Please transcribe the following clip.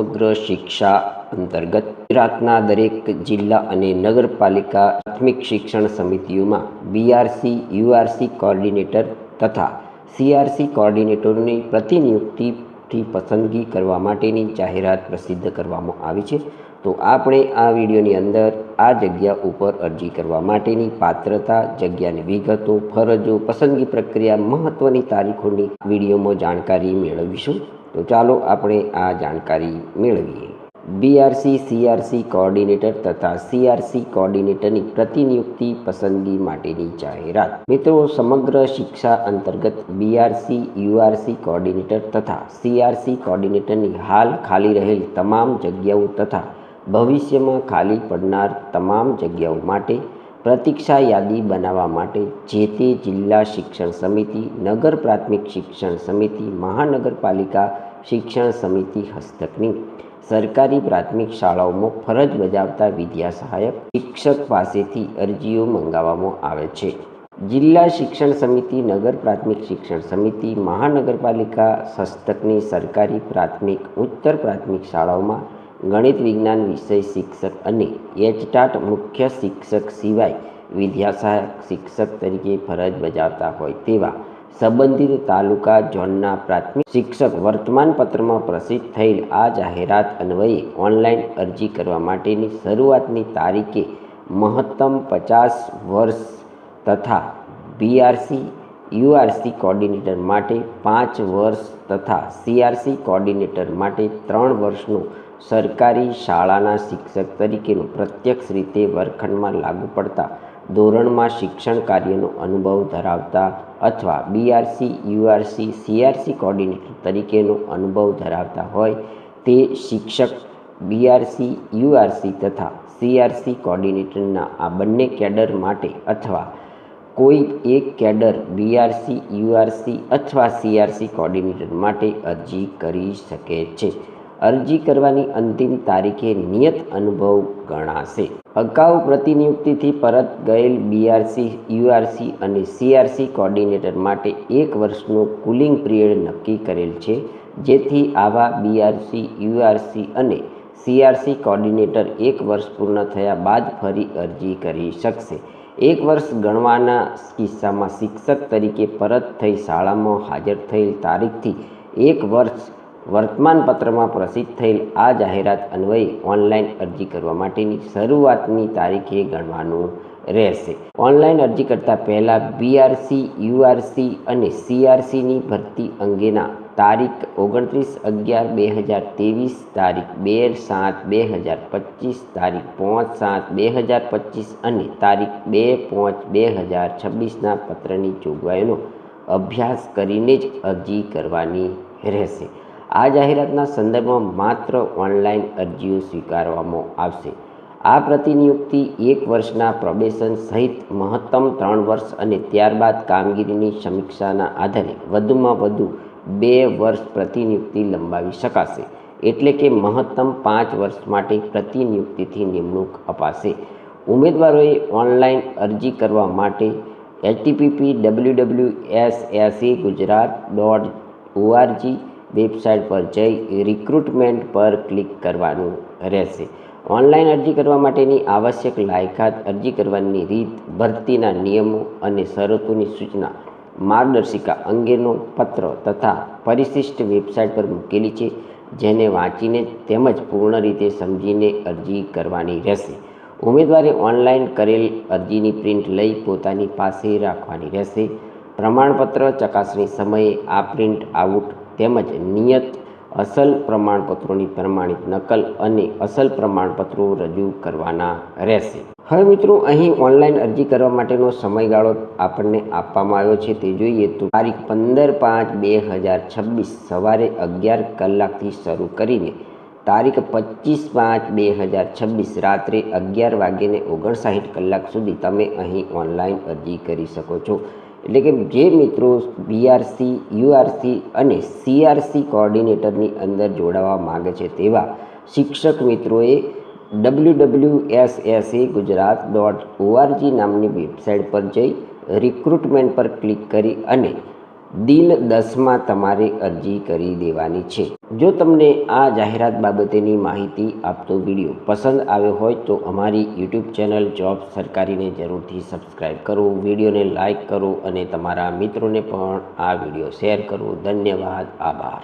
સમગ્ર શિક્ષા અંતર્ગત ગુજરાતના દરેક જિલ્લા અને નગરપાલિકા પ્રાથમિક શિક્ષણ સમિતિઓમાં બીઆરસી યુઆરસી કોઓર્ડિનેટર તથા સીઆરસી કોઓર્ડિનેટરોની પ્રતિનિયુક્તિથી પસંદગી કરવા માટેની જાહેરાત પ્રસિદ્ધ કરવામાં આવી છે। તો આપણે આ વિડીયોની અંદર આ જગ્યા ઉપર અરજી કરવા માટેની પાત્રતા, જગ્યાની વિગતો, ફરજો, પસંદગી પ્રક્રિયા, મહત્વની તારીખોની વિડીયોમાં જાણકારી મેળવીશું। તો ચાલો આપણે આ જાણકારી મેળવીએ। બીઆરસી સીઆરસી કોઓર્ડિનેટર તથા સીઆરસી કોઓર્ડિનેટરની પ્રતિનિયુક્તિ પસંદગી માટેની જાહેરાત। મિત્રો, સમગ્ર શિક્ષા અંતર્ગત બીઆરસી યુઆરસી કોઓર્ડિનેટર તથા સીઆરસી કોઓર્ડિનેટરની હાલ ખાલી રહેલ તમામ જગ્યાઓ તથા ભવિષ્યમાં ખાલી પડનાર તમામ જગ્યાઓ માટે પ્રતીક્ષા યાદી બનાવવા માટે જે તે જિલ્લા શિક્ષણ સમિતિ, નગર પ્રાથમિક શિક્ષણ સમિતિ, મહાનગરપાલિકા શિક્ષણ સમિતિ હસ્તકની સરકારી પ્રાથમિક શાળાઓમાં ફરજ બજાવતા વિદ્યા સહાયક શિક્ષક પાસેથી અરજીઓ મંગાવવામાં આવે છે। જિલ્લા શિક્ષણ સમિતિ, નગર પ્રાથમિક શિક્ષણ સમિતિ, મહાનગરપાલિકા હસ્તકની સરકારી પ્રાથમિક, ઉચ્ચતર પ્રાથમિક શાળાઓમાં ગણિત વિજ્ઞાન વિષય શિક્ષક અને એચટાટ મુખ્ય શિક્ષક સિવાય વિદ્યા સહાયક શિક્ષક તરીકે ફરજ બજાવતા હોય તેવા સંબંધિત તાલુકા ઝોનના પ્રાથમિક શિક્ષક વર્તમાન પત્રમાં પ્રસિદ્ધ થયેલ આ જાહેરાત અન્વયે ઓનલાઈન અરજી કરવા માટેની શરૂઆતની તારીખે મહત્તમ 50 વર્ષ તથા બીઆરસી યુઆરસી કોઓર્ડિનેટર માટે 5 વર્ષ તથા સીઆરસી કોઓર્ડિનેટર માટે 3 વર્ષનો સરકારી શાળાના શિક્ષક તરીકેનો પ્રત્યક્ષ રીતે વર્ગખંડમાં લાગુ પડતા ધોરણમાં શિક્ષણ કાર્યનો અનુભવ ધરાવતા અથવા બીઆરસી યુઆરસી સીઆરસી કોઓર્ડિનેટર તરીકેનો અનુભવ ધરાવતા હોય તે શિક્ષક બીઆરસી યુઆરસી તથા સીઆરસી કોઓર્ડિનેટરના આ બંને કેડર માટે અથવા કોઈ એક કેડર બીઆરસી યુઆરસી અથવા સીઆરસી કોઓર્ડિનેટર માટે અરજી કરી શકે છે। અરજી કરવાની અંતિમ તારીખે નિયત અનુભવ ગણાશે। અગાઉ પ્રતિનિયુક્તિથી પરત ગયેલ બીઆરસી યુઆરસી અને સીઆરસી કોઓર્ડિનેટર માટે 1 વર્ષનો કુલિંગ પિરિયડ નક્કી કરેલ છે, જેથી આવા બીઆરસી યુઆરસી અને સીઆરસી કોઓર્ડિનેટર 1 વર્ષ પૂર્ણ થયા બાદ ફરી અરજી કરી શકશે। 1 વર્ષ ગણવાના કિસ્સામાં શિક્ષક તરીકે પરત થઈ શાળામાં હાજર થયેલ તારીખથી 1 વર્ષ વર્તમાન પત્રમાં પ્રસિદ્ધ થયેલ આ જાહેરાત અન્વયે ઓનલાઈન અરજી કરવા માટેની શરૂઆતની તારીખે ગણવાનું રહેશે। ઓનલાઈન અરજી કરતાં પહેલાં બીઆરસી યુઆરસી અને સીઆરસીની ભરતી અંગેના તારીખ 29/11/2023, તારીખ 2/7/2025, તારીખ 5/7/2025 અને તારીખ 2/5/2026ના પત્રની જોગવાઈઓનો અભ્યાસ કરીને જ અરજી કરવાની રહેશે। આ જાહેરાતના સંદર્ભમાં માત્ર ઓનલાઈન અરજીઓ સ્વીકારવામાં આવશે। આ પ્રતિનિયુક્તિ 1 વર્ષના પ્રોબેશન સહિત મહત્તમ 3 વર્ષ અને ત્યારબાદ કામગીરીની સમીક્ષાના આધારે વધુમાં વધુ 2 વર્ષ પ્રતિનિયુક્તિ લંબાવી શકાશે, એટલે કે મહત્તમ 5 વર્ષ માટે પ્રતિનિયુક્તિથી નિમણૂક અપાશે। ઉમેદવારોએ ઓનલાઈન અરજી કરવા માટે http://sagujarat.org વેબસાઇટ પર જઈ રિક્રુટમેન્ટ પર ક્લિક કરવાનું રહેશે। ઓનલાઈન અરજી કરવા માટેની આવશ્યક લાયકાત, અરજી કરવાની રીત, ભરતીના નિયમો અને શરતોની સૂચના માર્ગદર્શિકા અંગેનો પત્ર તથા પરિશિષ્ટ વેબસાઇટ પર મૂકેલી છે, જેને વાંચીને તેમજ પૂર્ણ રીતે સમજીને અરજી કરવાની રહેશે। ઉમેદવારે ઓનલાઈન કરેલ અરજીની પ્રિન્ટ લઈ પોતાની પાસે રાખવાની રહેશે। પ્રમાણપત્ર ચકાસણી સમયે આ પ્રિન્ટ આઉટ તેમજ નિયત અસલ પ્રમાણપત્રોની પ્રમાણિત નકલ અને અસલ પ્રમાણપત્રો રજૂ કરવાના રહેશે। હવે મિત્રો, અહીં ઓનલાઈન અરજી કરવા માટેનો સમયગાળો આપણને આપવામાં આવ્યો છે, તે જોઈએ તો તારીખ 15/5/2026 સવારે 11 કલાકથી શરૂ કરીને તારીખ 25/5/2026 રાત્રે 11:59 સુધી તમે અહીં ઓનલાઈન અરજી કરી શકો છો। એટલે કે જે મિત્રો બીઆરસી યુઆરસી અને સીઆરસી કોઓર્ડિનેટરની અંદર જોડાવા માગે છે તેવા શિક્ષક મિત્રોએ www.sagujarat.org નામની વેબસાઇટ પર જઈ રિક્રુટમેન્ટ પર ક્લિક કરી અને દિન 10માં તમારે અરજી કરી દેવાની છે. જો તમને આ જાહેરાત બાબતેની માહિતી આપતો વિડીયો પસંદ આવ્યો હોય તો અમારી યુટ્યુબ ચેનલ જોબ સરકારીને જરૂરથી સબસ્ક્રાઈબ કરો, વિડીયોને લાઇક કરો અને તમારા મિત્રોને પણ આ વિડીયો શેર કરો. ધન્યવાદ. આભાર.